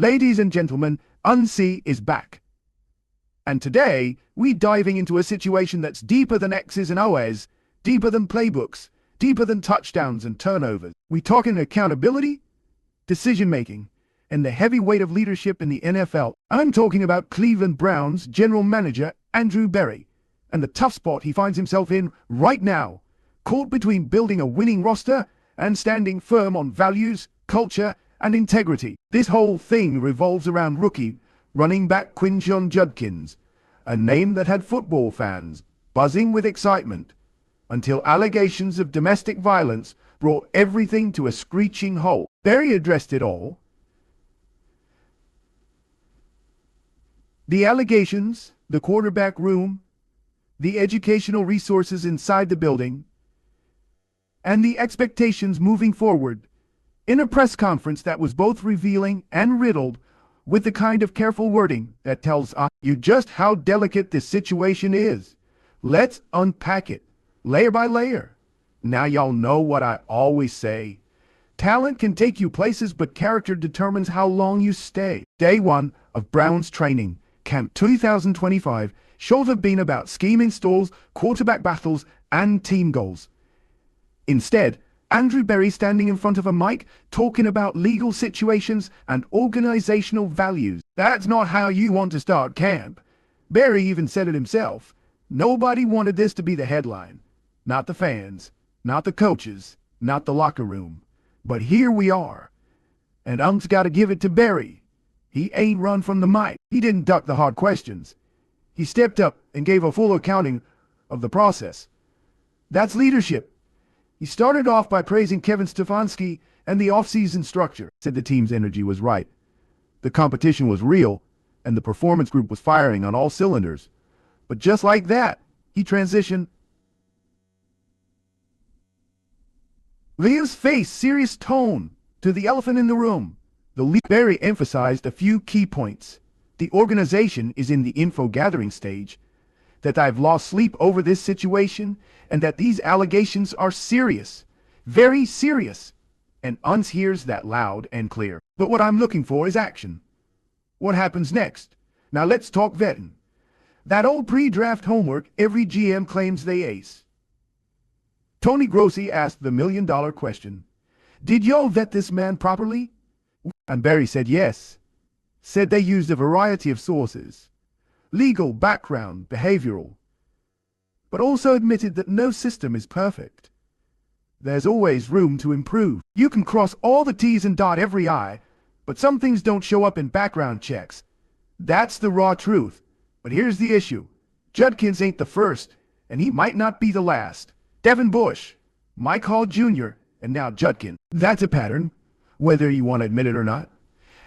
Ladies and gentlemen, Unsee is back. And today, we're diving into a situation that's deeper than X's and O's, deeper than playbooks, deeper than touchdowns and turnovers. We're talking accountability, decision-making, and the heavy weight of leadership in the NFL. I'm talking about Cleveland Browns general manager Andrew Berry, and the tough spot he finds himself in right now, caught between building a winning roster and standing firm on values, culture, and integrity. This whole thing revolves around rookie running back Quinshon Judkins, a name that had football fans buzzing with excitement, until allegations of domestic violence brought everything to a screeching halt. Berry addressed it all. The allegations, the quarterback room, the educational resources inside the building, and the expectations moving forward, in a press conference that was both revealing and riddled with the kind of careful wording that tells you just how delicate this situation is. Let's unpack it, layer by layer. Now y'all know what I always say. Talent can take you places, but character determines how long you stay. Day one of Browns training camp 2025 should have been about scheme installs, quarterback battles, and team goals. Instead, Andrew Berry standing in front of a mic talking about legal situations and organizational values. That's not how you want to start camp. Berry even said it himself. Nobody wanted this to be the headline. Not the fans, not the coaches, not the locker room. But here we are. And Ump's got to give it to Berry. He ain't run from the mic. He didn't duck the hard questions. He stepped up and gave a full accounting of the process. That's leadership. He started off by praising Kevin Stefanski and the offseason structure. Said the team's energy was right. The competition was real, and the performance group was firing on all cylinders. But just like that, he transitioned. Leah's face, serious tone, to the elephant in the room. Berry emphasized a few key points. The organization is in the info-gathering stage, that I've lost sleep over this situation, and that these allegations are serious, very serious. And Uns hears that loud and clear. But what I'm looking for is action. What happens next? Now let's talk vetting. That old pre-draft homework every GM claims they ace. Tony Grossi asked the million-dollar question. Did y'all vet this man properly? And Berry said yes. Said they used a variety of sources. Legal, background, behavioral. But also admitted that no system is perfect. There's always room to improve. You can cross all the T's and dot every I, but some things don't show up in background checks. That's the raw truth. But here's the issue. Judkins ain't the first, and he might not be the last. Devin Bush, Mike Hall Jr., and now Judkins. That's a pattern, whether you want to admit it or not.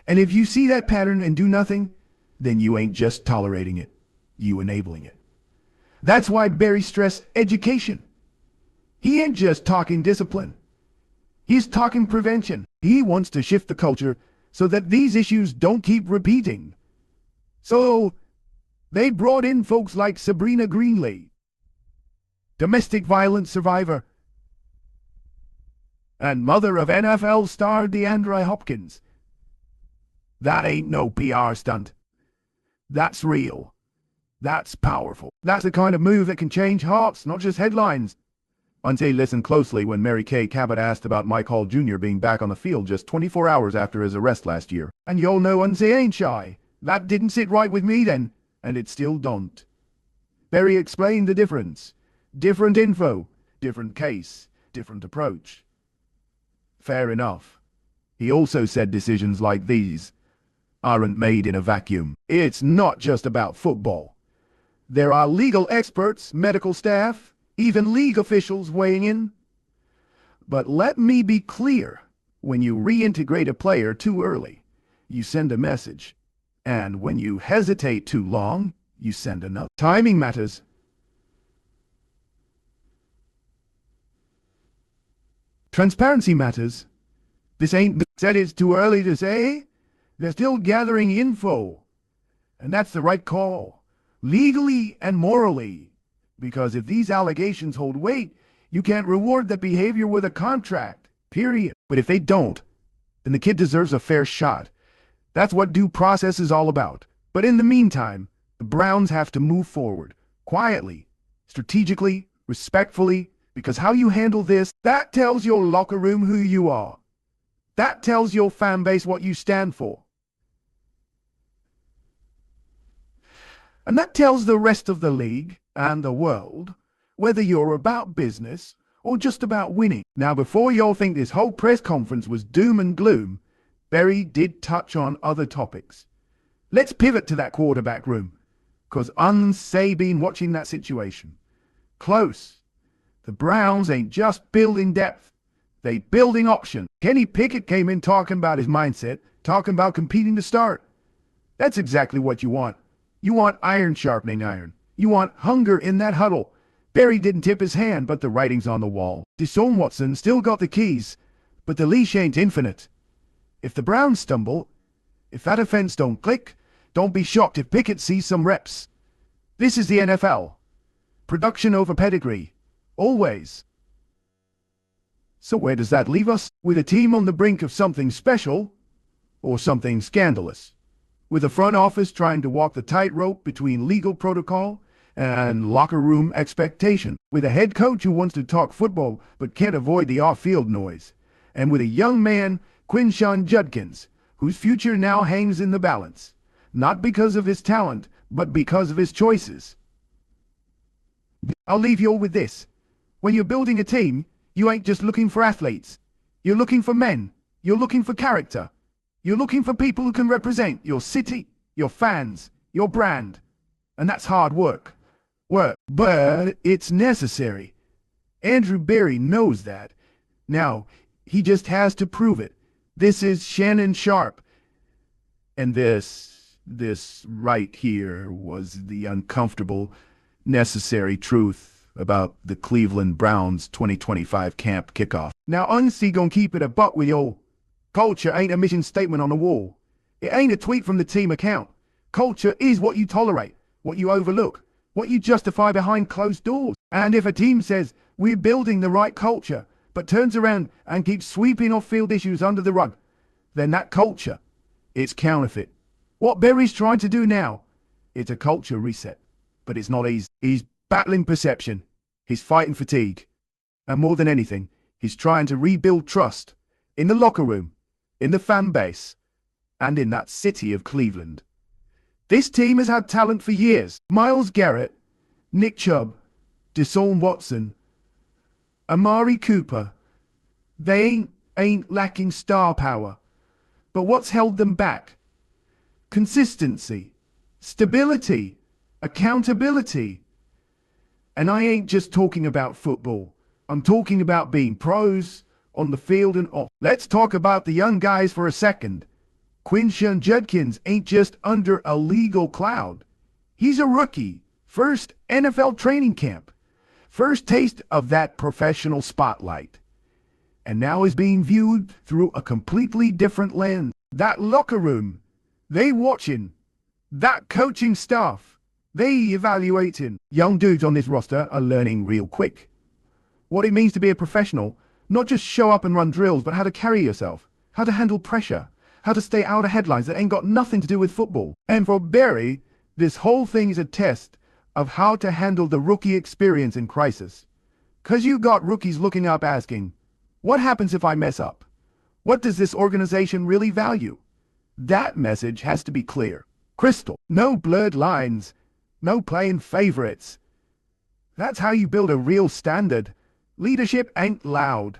And if you see that pattern and do nothing, then you ain't just tolerating it, you enabling it. That's why Berry stressed education. He ain't just talking discipline. He's talking prevention. He wants to shift the culture so that these issues don't keep repeating. So, they brought in folks like Sabrina Greenlee, domestic violence survivor, and mother of NFL star DeAndre Hopkins. That ain't no PR stunt. That's real. That's powerful. That's the kind of move that can change hearts, not just headlines. Unsee listened closely when Mary Kay Cabot asked about Mike Hall Jr. being back on the field just 24 hours after his arrest last year. And y'all know Unsee ain't shy. That didn't sit right with me then, and it still don't. Berry explained the difference. Different info, different case, different approach. Fair enough. He also said decisions like these aren't made in a vacuum. It's not just about football. There are legal experts, medical staff, even league officials weighing in. But let me be clear, when you reintegrate a player too early, you send a message. And when you hesitate too long, you send another. Timing matters. Transparency matters. This ain't said it's too early to say. They're still gathering info. And that's the right call, legally and morally. Because if these allegations hold weight, you can't reward that behavior with a contract, period. But if they don't, then the kid deserves a fair shot. That's what due process is all about. But in the meantime, the Browns have to move forward, quietly, strategically, respectfully, because how you handle this, that tells your locker room who you are. That tells your fan base what you stand for. And that tells the rest of the league and the world whether you're about business or just about winning. Now, before y'all think this whole press conference was doom and gloom, Berry did touch on other topics. Let's pivot to that quarterback room, because Unsay been watching that situation close. The Browns ain't just building depth, they building options. Kenny Pickett came in talking about his mindset, talking about competing to start. That's exactly what you want. You want iron sharpening iron. You want hunger in that huddle. Berry didn't tip his hand, but the writing's on the wall. Deshaun Watson still got the keys, but the leash ain't infinite. If the Browns stumble, if that offense don't click, don't be shocked if Pickett sees some reps. This is the NFL. Production over pedigree. Always. So where does that leave us? With a team on the brink of something special or something scandalous? With a front office trying to walk the tightrope between legal protocol and locker room expectation. With a head coach who wants to talk football but can't avoid the off-field noise. And with a young man, Quinshon Judkins, whose future now hangs in the balance. Not because of his talent, but because of his choices. I'll leave you all with this. When you're building a team, you ain't just looking for athletes. You're looking for men. You're looking for character. You're looking for people who can represent your city, your fans, your brand. And that's hard work. But it's necessary. Andrew Berry knows that. Now, he just has to prove it. This is Shannon Sharpe. And this right here was the uncomfortable, necessary truth about the Cleveland Browns 2025 camp kickoff. Now, Unsay gonna keep it a buck with yo. Culture ain't a mission statement on the wall. It ain't a tweet from the team account. Culture is what you tolerate, what you overlook, what you justify behind closed doors. And if a team says, we're building the right culture, but turns around and keeps sweeping off-field issues under the rug, then that culture, it's counterfeit. What Berry's trying to do now, it's a culture reset. But it's not easy. He's battling perception. He's fighting fatigue. And more than anything, he's trying to rebuild trust in the locker room, in the fan base, and in that city of Cleveland. This team has had talent for years. Myles Garrett, Nick Chubb, Deshaun Watson, Amari Cooper. They ain't lacking star power. But what's held them back? Consistency, stability, accountability. And I ain't just talking about football. I'm talking about being pros on the field and off. Let's talk about the young guys for a second. Quinshon Judkins ain't just under a legal cloud. He's a rookie. First NFL training camp. First taste of that professional spotlight. And now is being viewed through a completely different lens. That locker room, they watching. That coaching staff, they evaluating. Young dudes on this roster are learning real quick what it means to be a professional. Not just show up and run drills, but how to carry yourself, how to handle pressure, how to stay out of headlines that ain't got nothing to do with football. And for Berry, this whole thing is a test of how to handle the rookie experience in crisis. 'Cause you got rookies looking up asking, what happens if I mess up? What does this organization really value? That message has to be clear, crystal. No blurred lines, no playing favorites. That's how you build a real standard. Leadership ain't loud.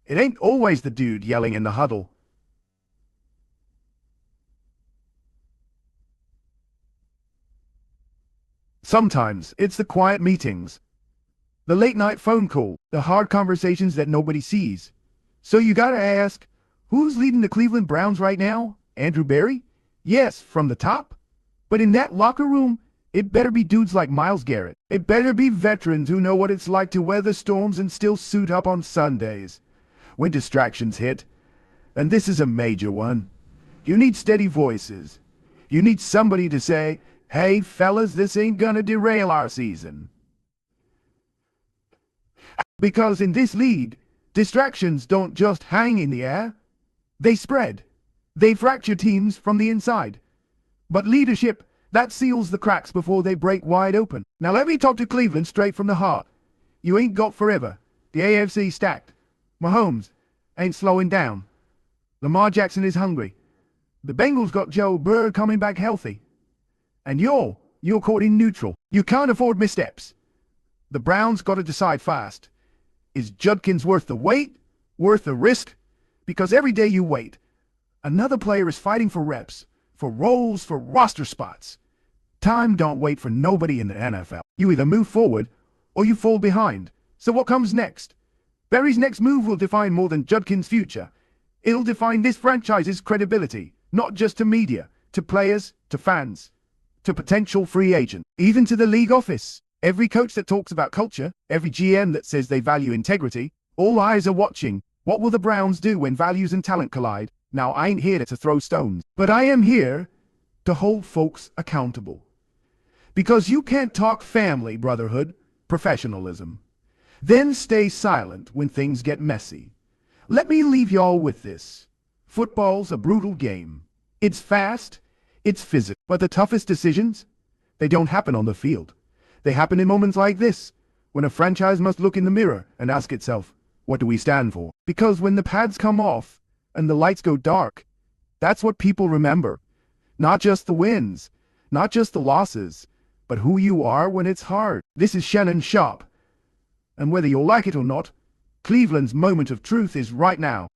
It ain't always the dude yelling in the huddle. Sometimes it's the quiet meetings, the late-night phone call, the hard conversations that nobody sees. So you gotta ask, who's leading the Cleveland Browns right now? Andrew Berry? Yes, from the top. But in that locker room, it better be dudes like Myles Garrett. It better be veterans who know what it's like to weather storms and still suit up on Sundays when distractions hit. And this is a major one. You need steady voices. You need somebody to say, hey, fellas, this ain't gonna derail our season. Because in this league, distractions don't just hang in the air. They spread. They fracture teams from the inside. But leadership, that seals the cracks before they break wide open. Now let me talk to Cleveland straight from the heart. You ain't got forever. The AFC stacked. Mahomes ain't slowing down. Lamar Jackson is hungry. The Bengals got Joe Burrow coming back healthy. And you're caught in neutral. You can't afford missteps. The Browns got to decide fast. Is Judkins worth the wait? Worth the risk? Because every day you wait, another player is fighting for reps, for roles, for roster spots. Time don't wait for nobody in the NFL. You either move forward or you fall behind. So what comes next? Berry's next move will define more than Judkins' future. It'll define this franchise's credibility, not just to media, to players, to fans, to potential free agents, even to the league office. Every coach that talks about culture, every GM that says they value integrity, all eyes are watching. What will the Browns do when values and talent collide? Now, I ain't here to throw stones, but I am here to hold folks accountable. Because you can't talk family, brotherhood, professionalism, then stay silent when things get messy. Let me leave y'all with this. Football's a brutal game. It's fast, it's physical, but the toughest decisions, they don't happen on the field. They happen in moments like this, when a franchise must look in the mirror and ask itself, what do we stand for? Because when the pads come off and the lights go dark, that's what people remember. Not just the wins, not just the losses, but who you are when it's hard. This is Shannon Sharp. And whether you'll like it or not, Cleveland's moment of truth is right now.